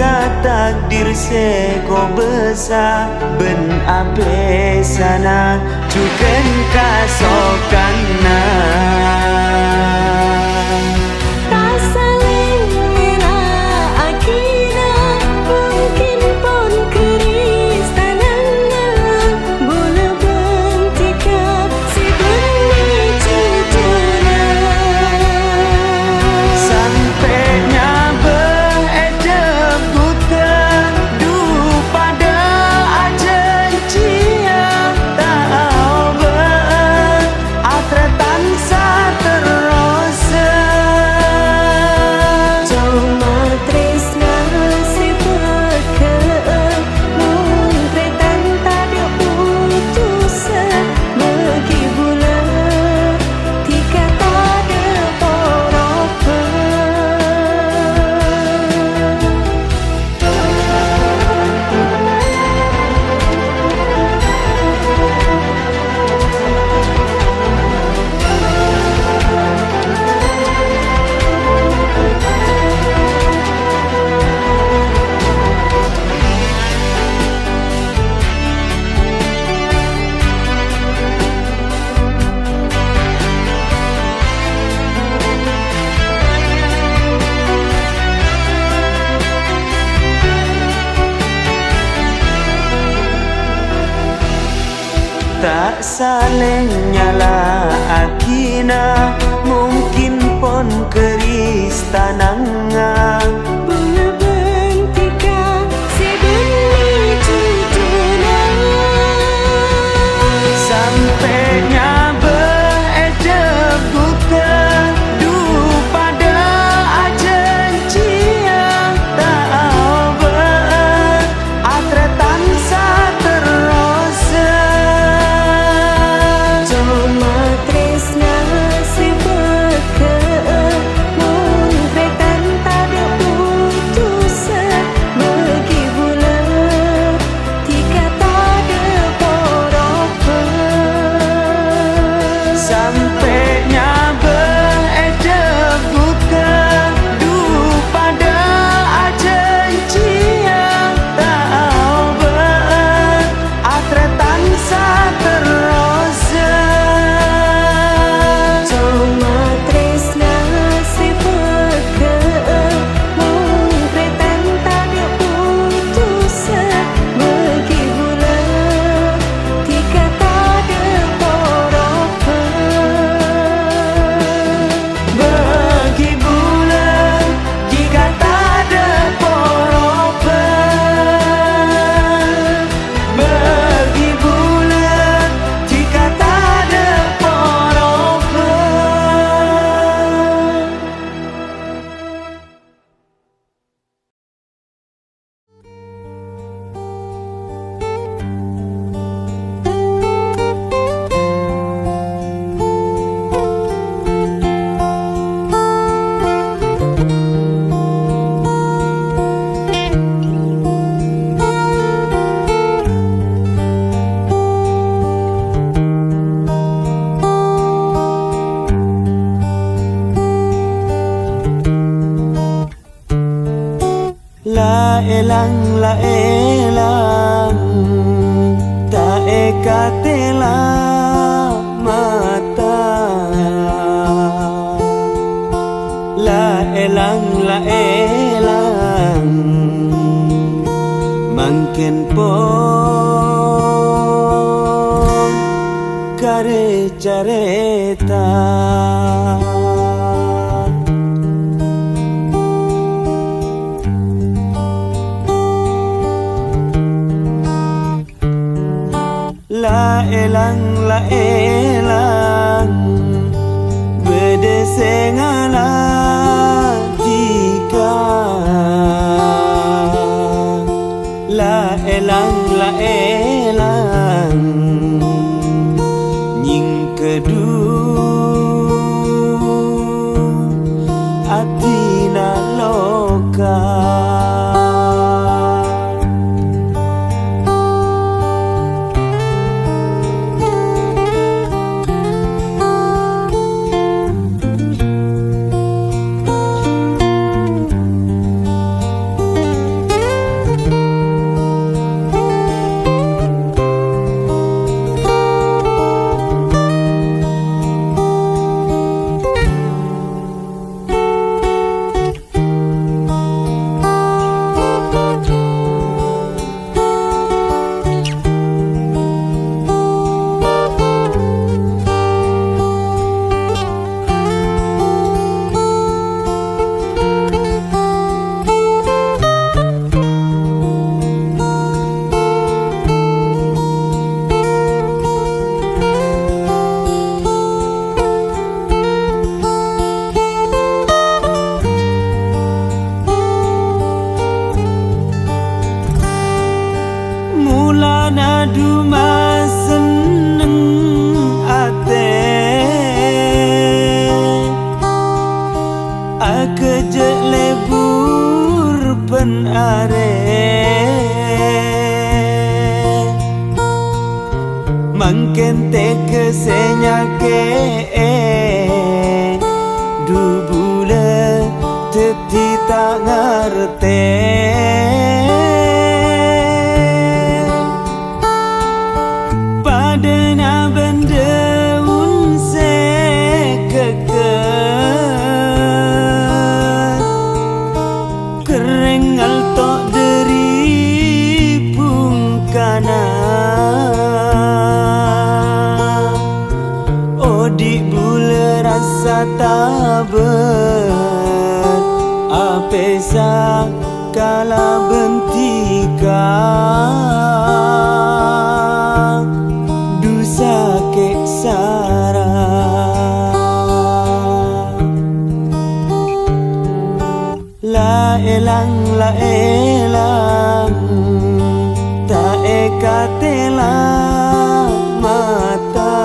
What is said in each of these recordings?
takdir sego besar ben ape sana cuken kasokana tak saling nyala akina mungkin pon keris tananga bebentika sebeni cutuna sampainya beredep buta du pada ajencia tak ber atretan saterosa sampainya beredep buta du pada ajencia tak ber atretan saterosa cuma tresna sepeke mun kretan tadi putus bagi bulan tika tadi porope bagi bulan jika tak ada porope bagi bulan jika tak ada porope. La elang tak ekatela mata la elang mangken pon kare careta la elang bedesengala jika la elang nying kedu atina loka senyake du bule teti tak ngerti padana benda unse keker kerengal tok deri pungkana di bule rasa taber apesa kala bentika dusa ke sara la elang tak ekatela mata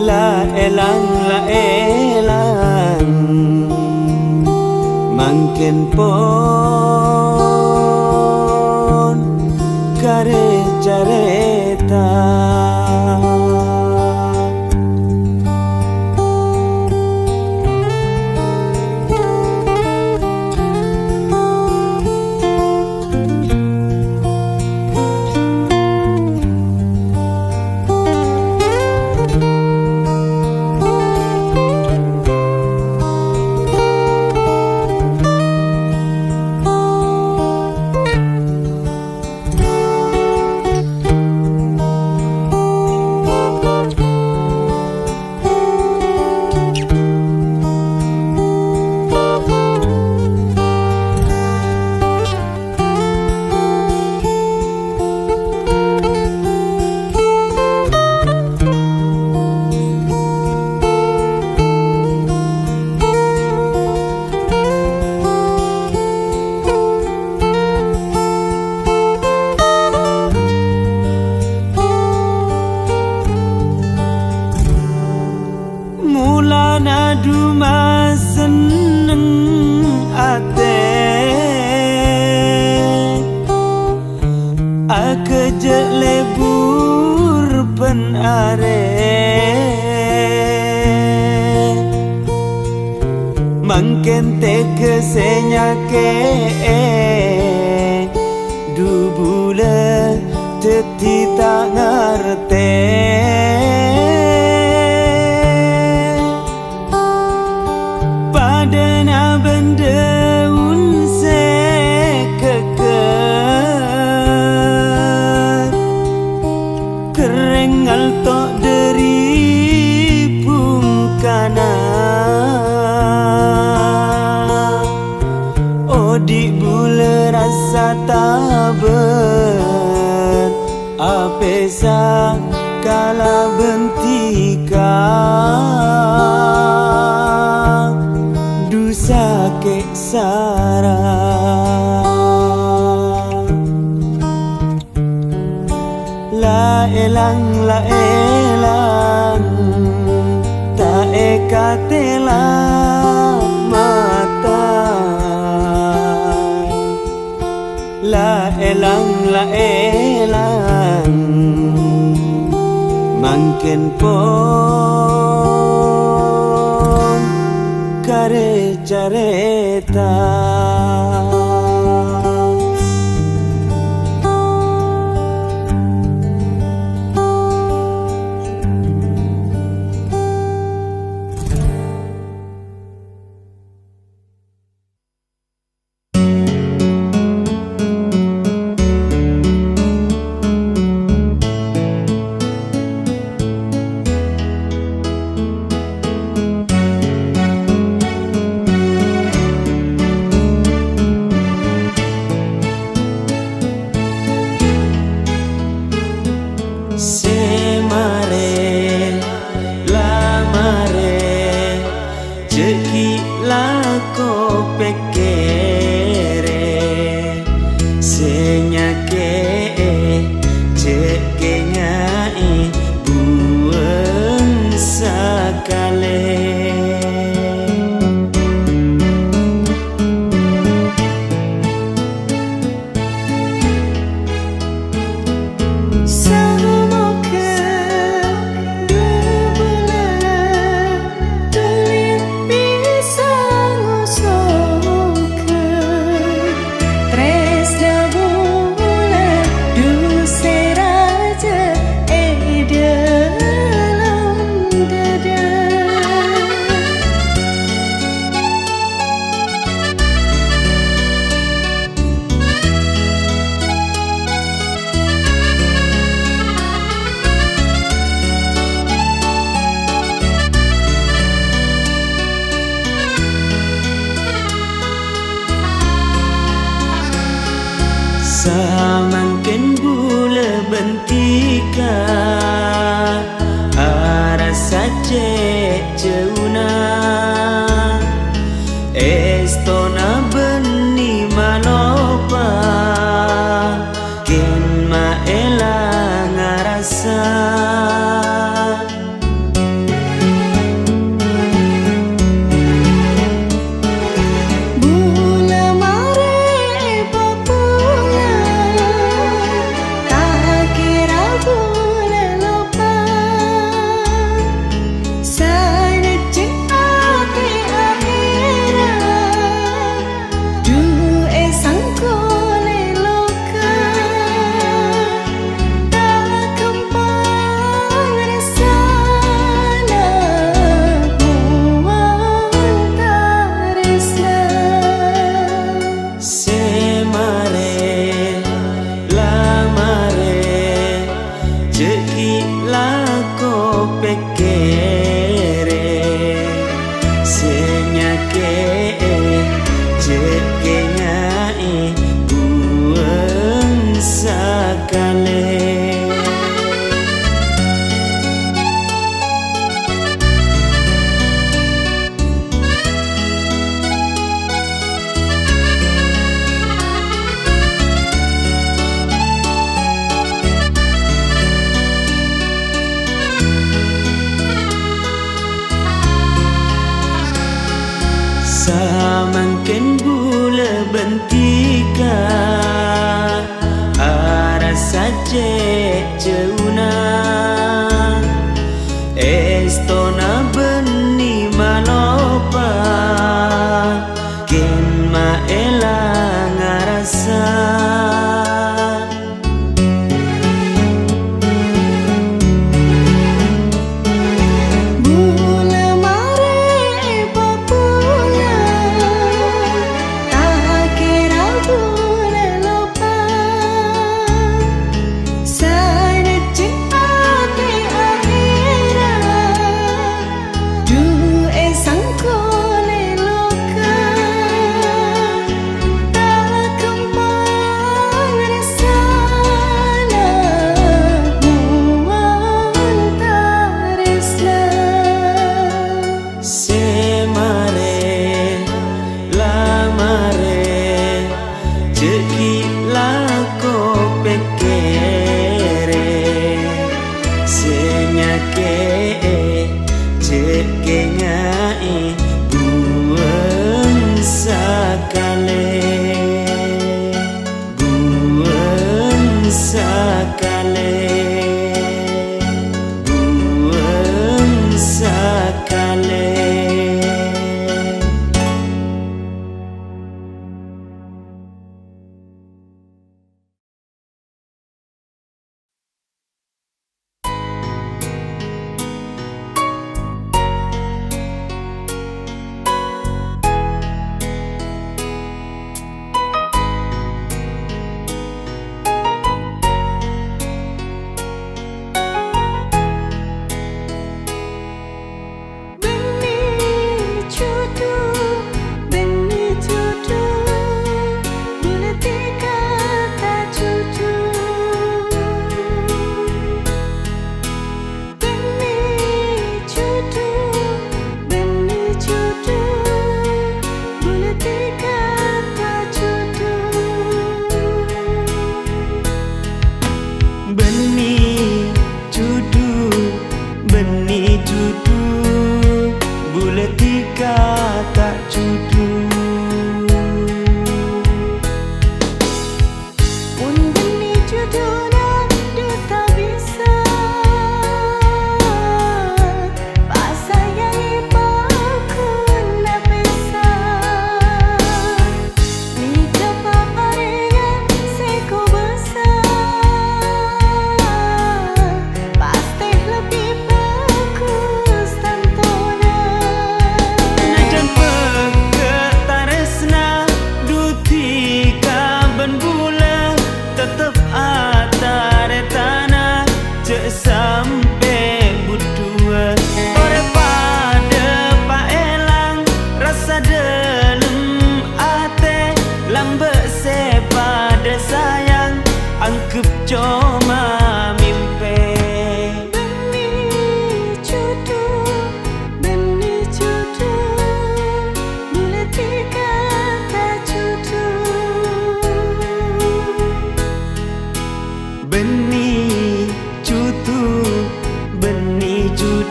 la elang mangken pon kare careta Duma seneng ate akeje lebur penare mangken teke senyake du bule teti tak ngerti padana benda unse keker kerengal tok deri pungkana di bule rasa taber apesa kala bentika dusa ke sara la elang tak ekatela mata la elang mangken pon kare careta Bula mare papula, tak kira bula lupa. Sana cek ate akhirat, du sangkole loka. Tak kembang resana, mual taresna. Semare la mare jeki lako pekere senyake jeki nyai buang sakale. Samangken bula bentika aras saja ceuna estona beni malopa kin ma elang arasa. Bula mare papula, tak kira bula lupa. Sana cek ate akhirat, du sangkole loka. Tak kembang resana, mual taresna. Semare la mare jeki lako pekere senyake jeki nyai buang sakale. Buang sakale. Buang sakale.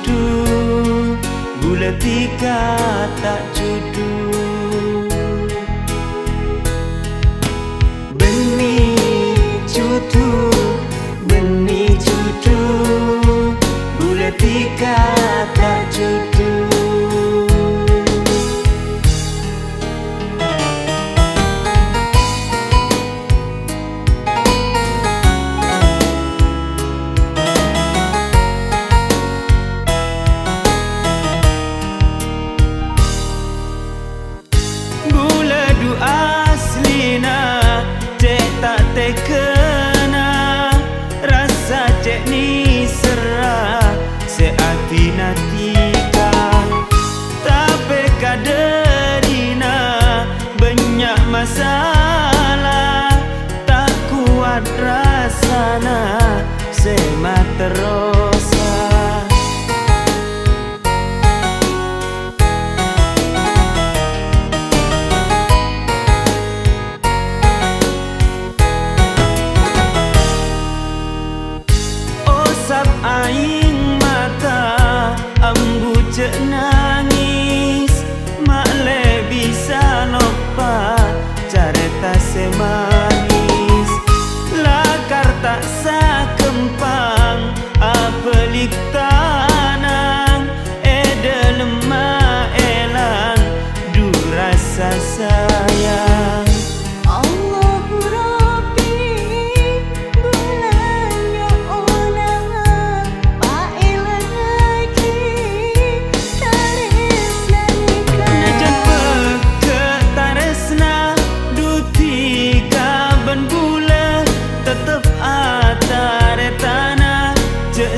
cudu bulat tika tak cudu benih cudu bulat tika tak cudu kena rasa cek ni serah seati natika tapi kaderina banyak masalah tak kuat rasana semat terosa aing mata ambu cek nangis mak le bisa lupa carita semanis lakar tak sakempang apelik tanang lemah elang du rasa sayang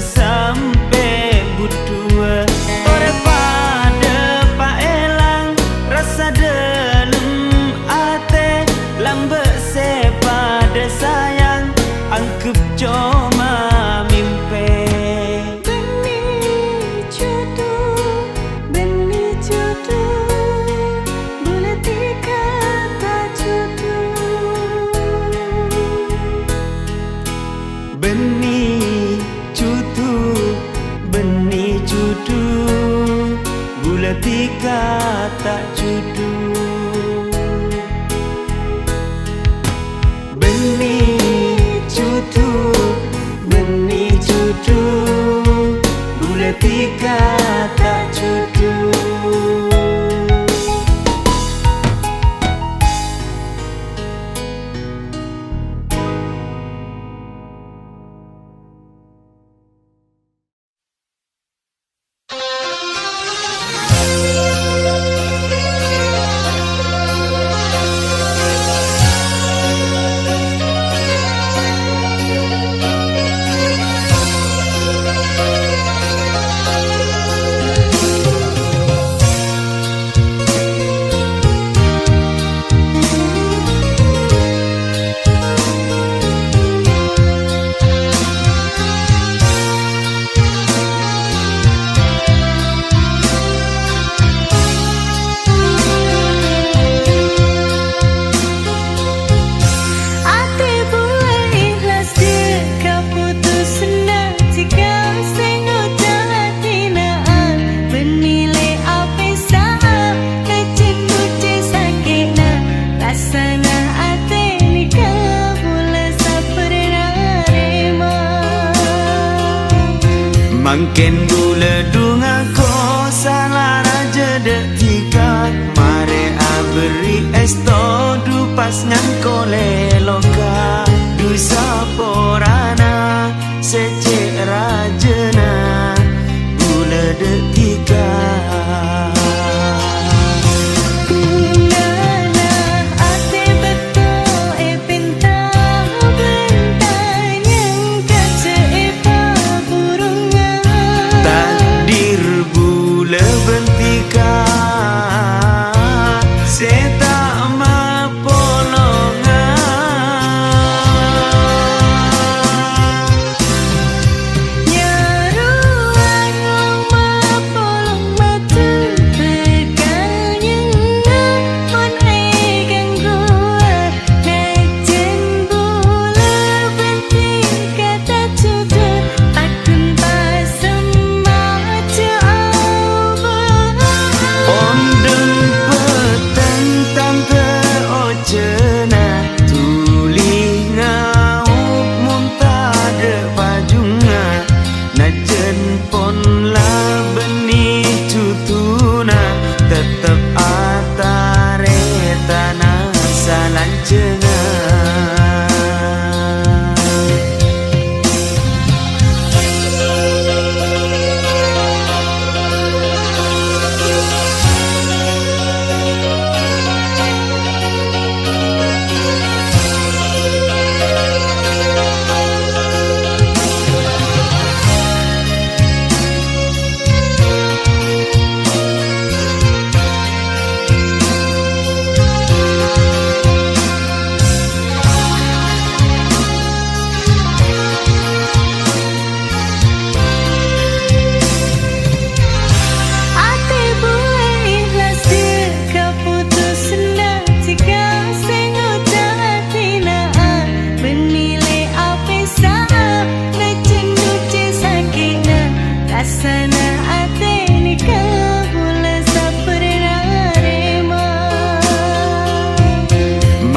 sampai berdua ore pada pak elang rasa dalam ate lambe sepada sayang angkep cuma mimpi benih cudu bulat tika tak cudu benih cudu bulat tika tak cudu benih cudu bulat tika tak cudu Mungkin gula dunga ko salah raja detika mare abri esto du pas nyangko leloka du saporana secek rajana gula detika Yeah.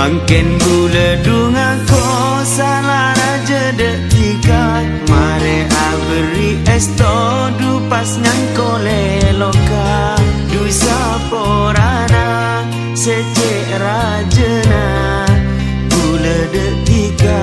Mangken gula dunga ko salah raja detika mare abri esto du pas nyangkole loka du saporana sece rajana gula detika.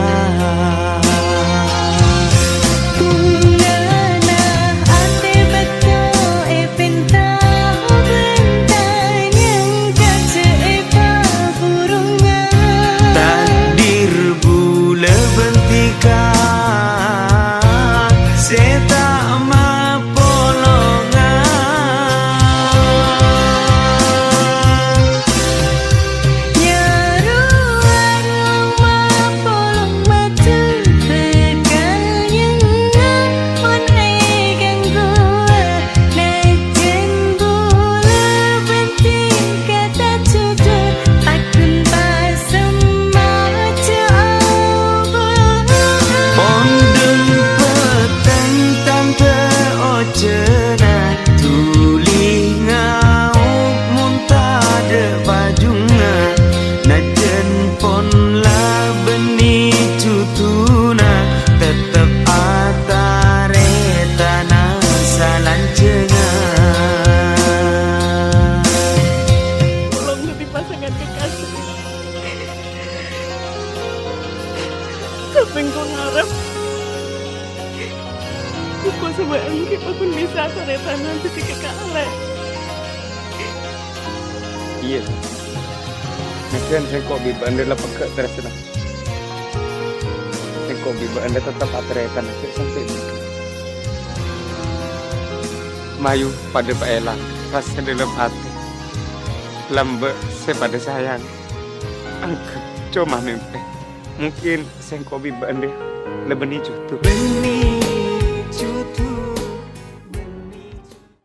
Tapi kau ngarep aku sama Anggi aku bisa kereta nanti di kekale. Iya. Mungkin saya kok biba anda lepas ke terus nak. Saya kok biba anda tetap atreta nanti sampai ini. Mayu pada Pak Elang rasa dalam hati. Lambe saya pada sayang. Angkat cuma mimpi. Mungkin saya kok biba anda lebih ni cukup.